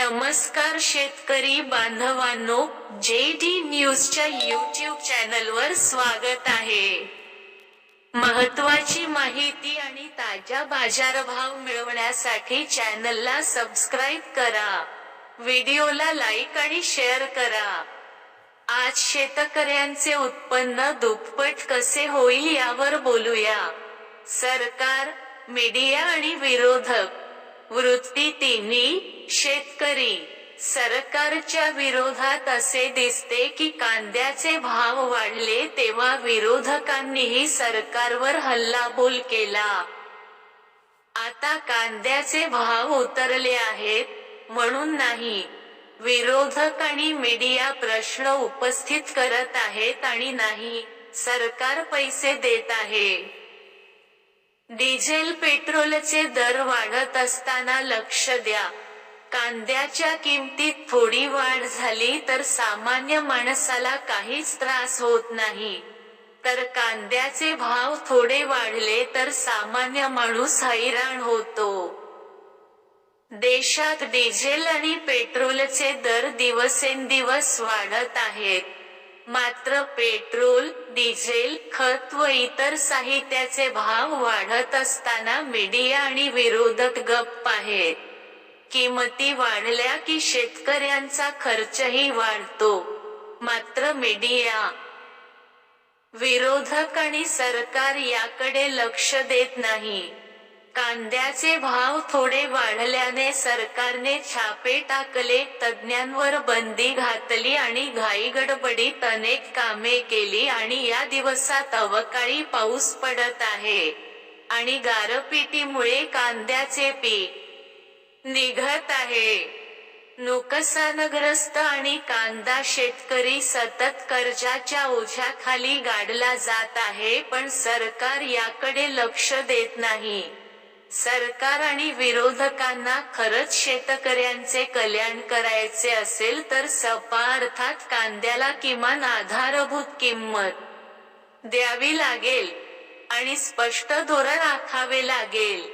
नमस्कार शेतकरी बांधवांनो, JD न्यूजच्या YouTube चॅनलवर स्वागत आहे। महत्त्वाची माहिती आणि ताजा बाजारभाव मिळवण्यासाठी चॅनलला सबस्क्राइब करा। व्हिडिओला लाईक आणि शेअर करा। आज शेतकऱ्यांचे उत्पन्न दुप्पट कसे होईल यावर बोलूया। सरकार, मीडिया आणि विरोधक वृत्ती तिन्ही। शेतकरी सरकारच्या विरोधात असे दिसते की कांद्याचे भाव वाढले तेव्हा विरोधकांनीही सरकारवर हल्लाबोल केला। आता कांद्याचे भाव उतरले आहेत म्हणून नाही, विरोधक आणि मीडिया प्रश्न उपस्थित करत आहेत आणि नाही, सरकार पैसे देत आहे। डिझेल पेट्रोलचे दर वाढत असताना लक्ष द्या। कांद्याच्या किमतीत थोडी वाढ झाली तर सामान्य माणसाला काहीच त्रास होत नाही, तर कांद्याचे भाव थोडे वाढले तर सामान्य माणूस हैराण होतो। देशात डिझेल आणि पेट्रोलचे दर दिवसेंदिवस वाढत आहेत, मात्र पेट्रोल, डिझेल, खत व इतर साहित्याचे भाव वाढत असताना मीडिया आणि विरोधक गप्प आहेत। किमती वाढल्या की शेतकऱ्यांचा खर्चही वाढतो, मात्र मीडिया, विरोधक आणि सरकार याकडे लक्ष देत नाही। कांद्याचे भाव थोडे वाढल्याने सरकारने छापे टाकले, तज्ज्ञांवर बंदी घातली आणि घाईगडबडीत अनेक कामे केली आणि या दिवसात अवकाळी पाऊस पडत आहे आणि गारपिटीमुळे कांद्याचे पीक निघत आहे। नुकसानग्रस्त आणि कांदा शेतकरी सतत कर्जाच्या ओझ्याखाली गाडला जात आहे पण सरकार याकडे लक्ष देत नाही। सरकार आणि विरोधकांना खरंच शेतकऱ्यांचे कल्याण करायचे असेल तर सपा अर्थात कांद्याला किमान आधारभूत किंमत द्यावी लागेल आणि स्पष्ट धोरण आखावे लागेल।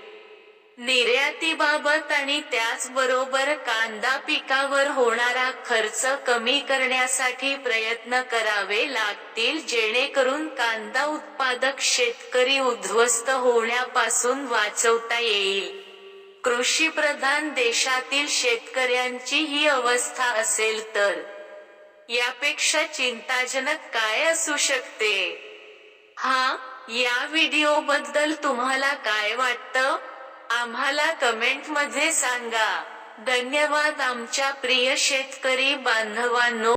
निर्यातीबाबत आणि त्याचबरोबर कांदा पिकावर होणारा खर्च कमी करण्यासाठी प्रयत्न करावे लागतील जेणेकरून कांदा उत्पादक शेतकरी उद्ध्वस्त होण्यापासून वाचवता येईल। कृषीप्रधान देशातील शेतकऱ्यांची ही अवस्था असेल तर यापेक्षा चिंताजनक काय असू शकते? या व्हिडिओबद्दल तुम्हाला काय वाटतं? आम्हाला कमेंटमध्ये सांगा। धन्यवाद आमच्या प्रिय शेतकरी बांधवांनो।